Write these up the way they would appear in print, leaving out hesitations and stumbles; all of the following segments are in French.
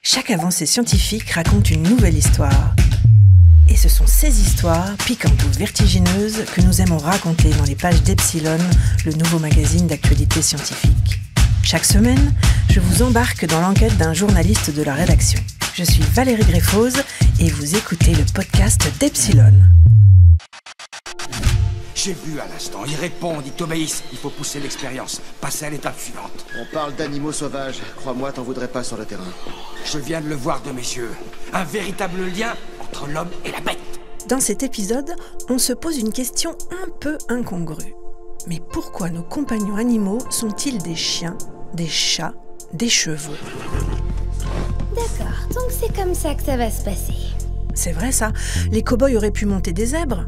Chaque avancée scientifique raconte une nouvelle histoire. Et ce sont ces histoires, piquantes ou vertigineuses, que nous aimons raconter dans les pages d'Epsilon, le nouveau magazine d'actualité scientifique. Chaque semaine, je vous embarque dans l'enquête d'un journaliste de la rédaction. Je suis Valérie Greffoz et vous écoutez le podcast d'Epsilon. J'ai vu à l'instant, ils répondent, ils t'obéissent. Il faut pousser l'expérience, passer à l'étape suivante. On parle d'animaux sauvages. Crois-moi, t'en voudrais pas sur le terrain. Je viens de le voir de mes yeux. Un véritable lien entre l'homme et la bête. Dans cet épisode, on se pose une question un peu incongrue. Mais pourquoi nos compagnons animaux sont-ils des chiens, des chats, des chevaux ? D'accord, donc c'est comme ça que ça va se passer. C'est vrai ça, les cow-boys auraient pu monter des zèbres.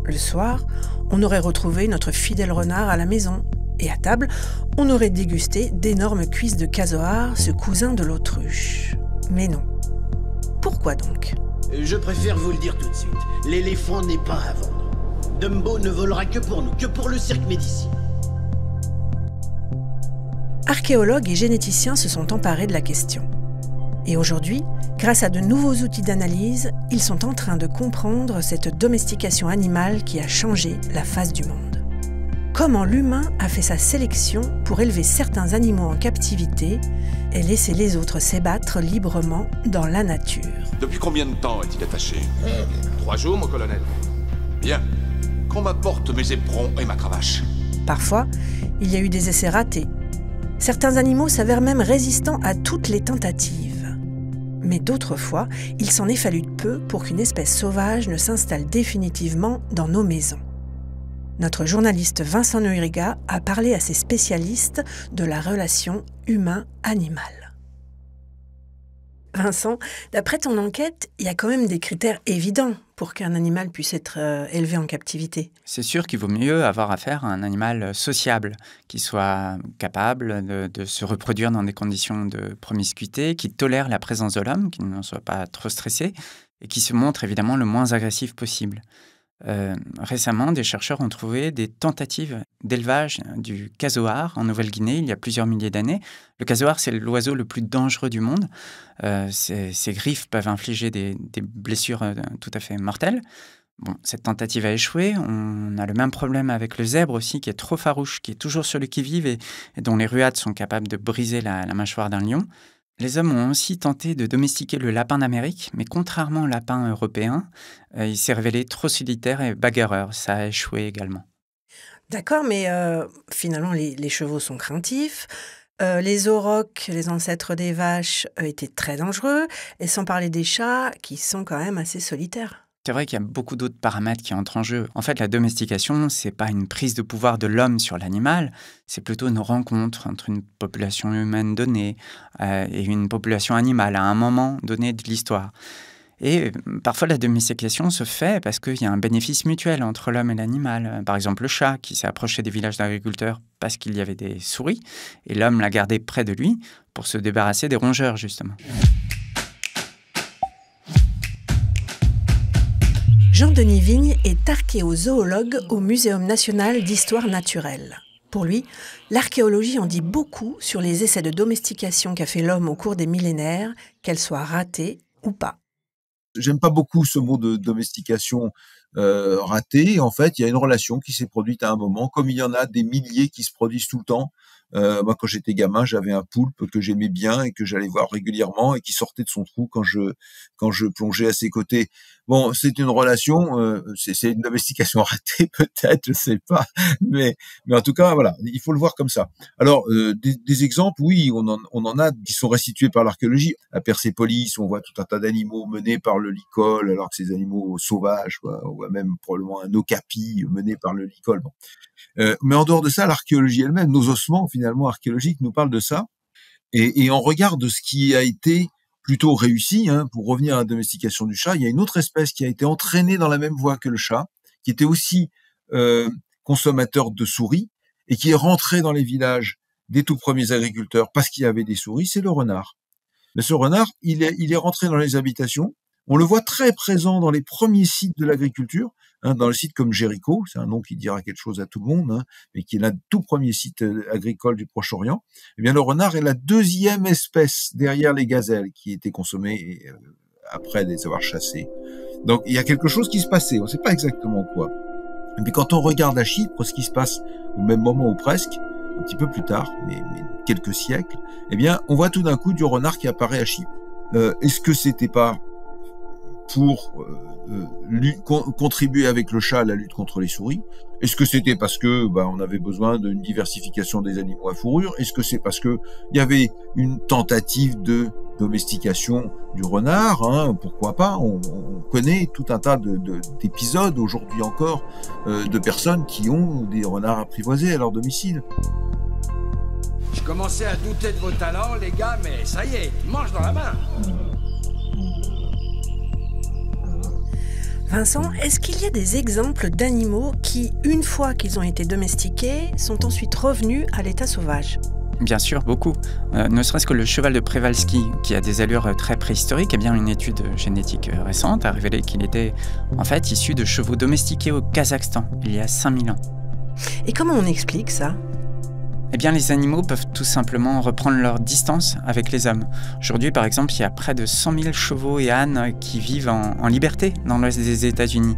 Le soir, on aurait retrouvé notre fidèle renard à la maison. Et à table, on aurait dégusté d'énormes cuisses de casoar, ce cousin de l'autruche. Mais non. Pourquoi donc ? Je préfère vous le dire tout de suite. L'éléphant n'est pas à vendre. Dumbo ne volera que pour nous, que pour le cirque Médicis. Archéologues et généticiens se sont emparés de la question. Et aujourd'hui, grâce à de nouveaux outils d'analyse, ils sont en train de comprendre cette domestication animale qui a changé la face du monde. Comment l'humain a fait sa sélection pour élever certains animaux en captivité et laisser les autres s'ébattre librement dans la nature. Depuis combien de temps est-il attaché 3 jours, mon colonel. Bien. Qu'on m'apporte mes éperons et ma cravache. Parfois, il y a eu des essais ratés. Certains animaux s'avèrent même résistants à toutes les tentatives. Mais d'autres fois, il s'en est fallu peu pour qu'une espèce sauvage ne s'installe définitivement dans nos maisons. Notre journaliste Vincent Nouriga a parlé à ces spécialistes de la relation humain-animal. Vincent, d'après ton enquête, il y a quand même des critères évidents pour qu'un animal puisse être élevé en captivité. C'est sûr qu'il vaut mieux avoir affaire à un animal sociable, qui soit capable de se reproduire dans des conditions de promiscuité, qui tolère la présence de l'homme, qui ne soit pas trop stressé, et qui se montre évidemment le moins agressif possible. Récemment, des chercheurs ont trouvé des tentatives d'élevage du casoar en Nouvelle-Guinée il y a plusieurs milliers d'années. Le casoar, c'est l'oiseau le plus dangereux du monde. Ses griffes peuvent infliger des blessures tout à fait mortelles. Bon, cette tentative a échoué. On a le même problème avec le zèbre aussi, qui est trop farouche, qui est toujours sur le qui-vive et dont les ruades sont capables de briser la mâchoire d'un lion. Les hommes ont aussi tenté de domestiquer le lapin d'Amérique, mais contrairement au lapin européen, il s'est révélé trop solitaire et bagarreur. Ça a échoué également. D'accord, mais finalement, les chevaux sont craintifs. Les aurochs, les ancêtres des vaches, étaient très dangereux. Et sans parler des chats, qui sont quand même assez solitaires. C'est vrai qu'il y a beaucoup d'autres paramètres qui entrent en jeu. En fait, la domestication, c'est pas une prise de pouvoir de l'homme sur l'animal, c'est plutôt une rencontre entre une population humaine donnée et une population animale à un moment donné de l'histoire. Et parfois, la domestication se fait parce qu'il y a un bénéfice mutuel entre l'homme et l'animal. Par exemple, le chat qui s'est approché des villages d'agriculteurs parce qu'il y avait des souris, et l'homme l'a gardé près de lui pour se débarrasser des rongeurs, justement. Jean-Denis Vigne est archéozoologue au Muséum national d'histoire naturelle. Pour lui, l'archéologie en dit beaucoup sur les essais de domestication qu'a fait l'homme au cours des millénaires, qu'elles soient ratées ou pas. J'aime pas beaucoup ce mot de domestication ratée. En fait, il y a une relation qui s'est produite à un moment, comme il y en a des milliers qui se produisent tout le temps. Moi, quand j'étais gamin, j'avais un poulpe que j'aimais bien et que j'allais voir régulièrement et qui sortait de son trou quand je plongeais à ses côtés. Bon, c'est une relation, c'est une domestication ratée peut-être, je sais pas, mais en tout cas, voilà, il faut le voir comme ça. Alors, des exemples, oui, on en a qui sont restitués par l'archéologie. À Persépolis, on voit tout un tas d'animaux menés par le lycol, alors que c'est des animaux sauvages, quoi. On voit même probablement un okapi mené par le lycol. Bon. Mais en dehors de ça, l'archéologie elle-même, nos ossements finalement archéologiques nous parlent de ça. Et on regarde ce qui a été plutôt réussi, pour revenir à la domestication du chat. Il y a une autre espèce qui a été entraînée dans la même voie que le chat, qui était aussi consommateur de souris et qui est rentré dans les villages des tout premiers agriculteurs parce qu'il y avait des souris, c'est le renard. Mais ce renard, il est rentré dans les habitations. On le voit très présent dans les premiers sites de l'agriculture, dans le site comme Jéricho, c'est un nom qui dira quelque chose à tout le monde, mais qui est l'un des tout premiers sites agricoles du Proche-Orient. Eh bien, le renard est la deuxième espèce derrière les gazelles qui était consommée après les avoir chassées. Donc, il y a quelque chose qui se passait, on ne sait pas exactement quoi. Et puis quand on regarde à Chypre, ce qui se passe au même moment ou presque, un petit peu plus tard, mais quelques siècles, eh bien, on voit tout d'un coup du renard qui apparaît à Chypre. Est-ce que c'était pas pour contribuer avec le chat à la lutte contre les souris? Est-ce que c'était parce que on avait besoin d'une diversification des animaux à fourrure? Est-ce que c'est parce que il y avait une tentative de domestication du renard, pourquoi pas? On connaît tout un tas d'épisodes aujourd'hui encore de personnes qui ont des renards apprivoisés à leur domicile. Je commençais à douter de vos talents, les gars, mais ça y est, mange dans la main. Vincent, est-ce qu'il y a des exemples d'animaux qui, une fois qu'ils ont été domestiqués, sont ensuite revenus à l'état sauvage ? Bien sûr, beaucoup. Ne serait-ce que le cheval de Przewalski, qui a des allures très préhistoriques, eh bien une étude génétique récente a révélé qu'il était en fait issu de chevaux domestiqués au Kazakhstan, il y a 5000 ans. Et comment on explique ça ? Eh bien, les animaux peuvent tout simplement reprendre leur distance avec les hommes. Aujourd'hui, par exemple, il y a près de 100 000 chevaux et ânes qui vivent en liberté dans l'ouest des États-Unis.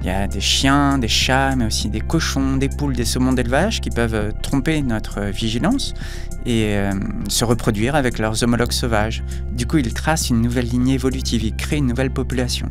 Il y a des chiens, des chats, mais aussi des cochons, des poules, des saumons d'élevage qui peuvent tromper notre vigilance et se reproduire avec leurs homologues sauvages. Du coup, ils tracent une nouvelle lignée évolutive, ils créent une nouvelle population.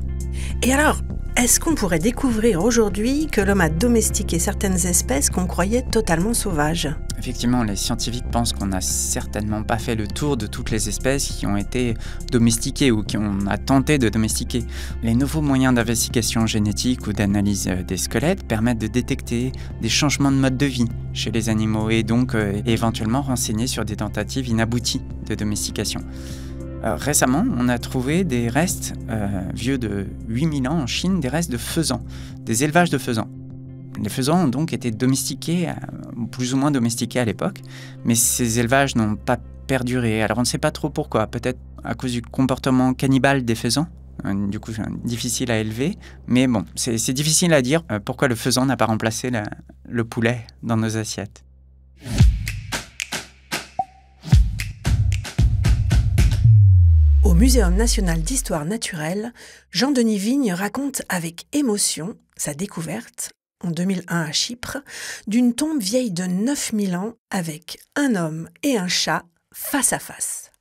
Et alors, est-ce qu'on pourrait découvrir aujourd'hui que l'homme a domestiqué certaines espèces qu'on croyait totalement sauvages ? Effectivement, les scientifiques pensent qu'on n'a certainement pas fait le tour de toutes les espèces qui ont été domestiquées ou qu'on a tenté de domestiquer. Les nouveaux moyens d'investigation génétique ou d'analyse des squelettes permettent de détecter des changements de mode de vie chez les animaux et donc éventuellement renseigner sur des tentatives inabouties de domestication. Récemment, on a trouvé des restes vieux de 8000 ans en Chine, des restes de faisans, des élevages de faisans. Les faisans ont donc été domestiqués, plus ou moins domestiqués à l'époque, mais ces élevages n'ont pas perduré. Alors on ne sait pas trop pourquoi, peut-être à cause du comportement cannibale des faisans, du coup difficile à élever, mais bon, c'est difficile à dire pourquoi le faisan n'a pas remplacé le poulet dans nos assiettes. Au Muséum national d'histoire naturelle, Jean-Denis Vigne raconte avec émotion sa découverte, en 2001 à Chypre, d'une tombe vieille de 9000 ans avec un homme et un chat face à face.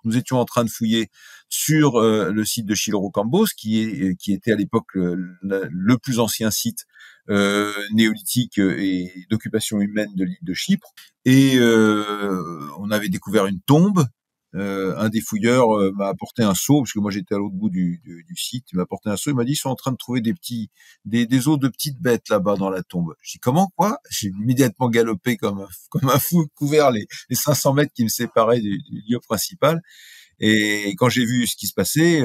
Nous étions en train de fouiller sur le site de Chilorokambos, qui était à l'époque le plus ancien site néolithique et d'occupation humaine de l'île de Chypre. Et on avait découvert une tombe. Un des fouilleurs m'a apporté un seau, parce que moi j'étais à l'autre bout du site, il m'a apporté un seau, il m'a dit ils sont en train de trouver des os de petites bêtes là-bas dans la tombe. Je dis comment, quoi? J'ai immédiatement galopé comme un fou, couvert les 500 mètres qui me séparaient du lieu principal. Et quand j'ai vu ce qui se passait,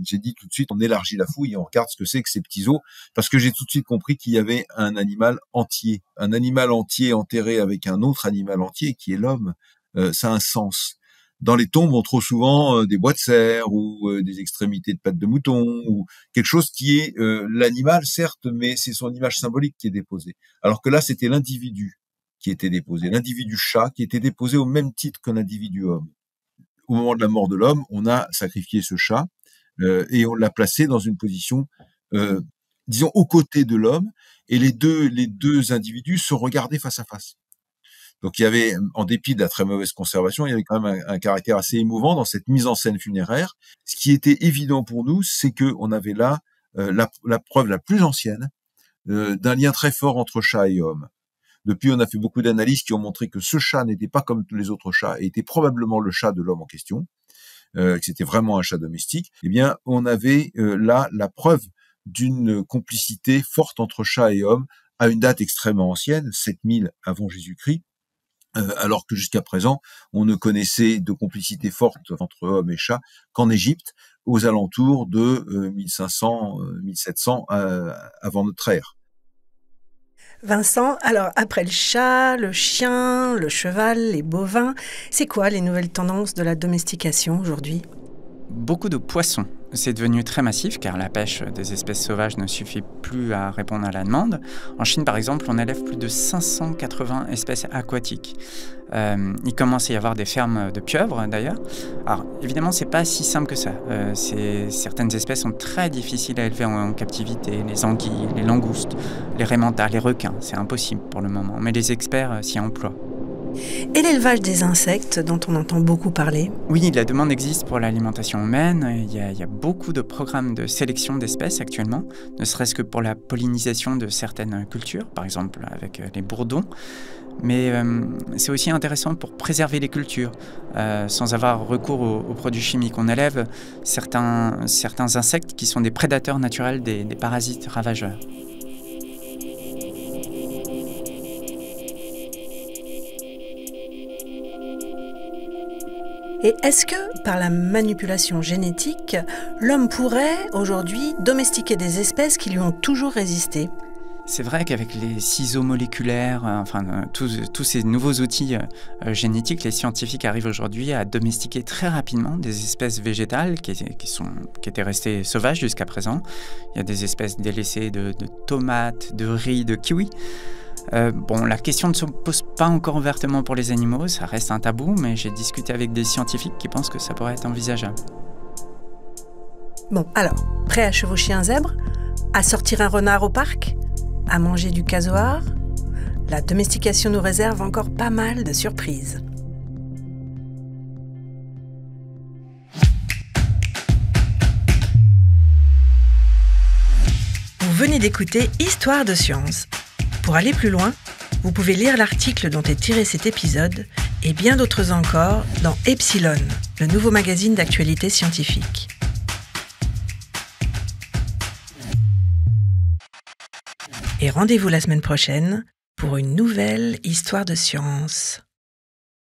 j'ai dit tout de suite on élargit la fouille et on regarde ce que c'est que ces petits os, parce que j'ai tout de suite compris qu'il y avait un animal entier enterré avec un autre animal entier qui est l'homme. Ça a un sens. Dans les tombes, on trouve souvent des bois de cerf ou des extrémités de pattes de mouton ou quelque chose qui est l'animal, certes, mais c'est son image symbolique qui est déposée. Alors que là, c'était l'individu qui était déposé, l'individu chat qui était déposé au même titre qu'un individu homme. Au moment de la mort de l'homme, on a sacrifié ce chat et on l'a placé dans une position, disons, aux côtés de l'homme, et les deux individus se regardaient face à face. Donc il y avait, en dépit de la très mauvaise conservation, il y avait quand même un caractère assez émouvant dans cette mise en scène funéraire. Ce qui était évident pour nous, c'est que on avait là la preuve la plus ancienne d'un lien très fort entre chat et homme. Depuis, on a fait beaucoup d'analyses qui ont montré que ce chat n'était pas comme tous les autres chats et était probablement le chat de l'homme en question, que c'était vraiment un chat domestique. Eh bien, on avait là la preuve d'une complicité forte entre chat et homme à une date extrêmement ancienne, 7000 avant Jésus-Christ. Alors que jusqu'à présent, on ne connaissait de complicité forte entre hommes et chats qu'en Égypte, aux alentours de 1500-1700 avant notre ère. Vincent, alors après le chat, le chien, le cheval, les bovins, c'est quoi les nouvelles tendances de la domestication aujourd'hui ? beaucoup de poissons. C'est devenu très massif car la pêche des espèces sauvages ne suffit plus à répondre à la demande. En Chine, par exemple, on élève plus de 580 espèces aquatiques. Il commence à y avoir des fermes de pieuvres, d'ailleurs. Alors, évidemment, c'est pas si simple que ça. Certaines espèces sont très difficiles à élever en captivité. Les anguilles, les langoustes, les raimentas, les requins. C'est impossible pour le moment, mais les experts s'y emploient. Et l'élevage des insectes, dont on entend beaucoup parler? Oui, la demande existe pour l'alimentation humaine. Il y a beaucoup de programmes de sélection d'espèces actuellement, ne serait-ce que pour la pollinisation de certaines cultures, par exemple avec les bourdons. Mais c'est aussi intéressant pour préserver les cultures, sans avoir recours aux produits chimiques. On élève certains insectes qui sont des prédateurs naturels des parasites ravageurs. Et est-ce que, par la manipulation génétique, l'homme pourrait, aujourd'hui, domestiquer des espèces qui lui ont toujours résisté ? C'est vrai qu'avec les ciseaux moléculaires, tous ces nouveaux outils génétiques, les scientifiques arrivent aujourd'hui à domestiquer très rapidement des espèces végétales qui étaient restées sauvages jusqu'à présent. Il y a des espèces délaissées de tomates, de riz, de kiwis. La question ne se pose pas encore ouvertement pour les animaux, ça reste un tabou, mais j'ai discuté avec des scientifiques qui pensent que ça pourrait être envisageable. Bon, alors, prêt à chevaucher un zèbre? À sortir un renard au parc? À manger du casoar? La domestication nous réserve encore pas mal de surprises. Vous venez d'écouter Histoire de science. Pour aller plus loin, vous pouvez lire l'article dont est tiré cet épisode et bien d'autres encore dans Epsilon, le nouveau magazine d'actualité scientifique. Et rendez-vous la semaine prochaine pour une nouvelle Histoire de science.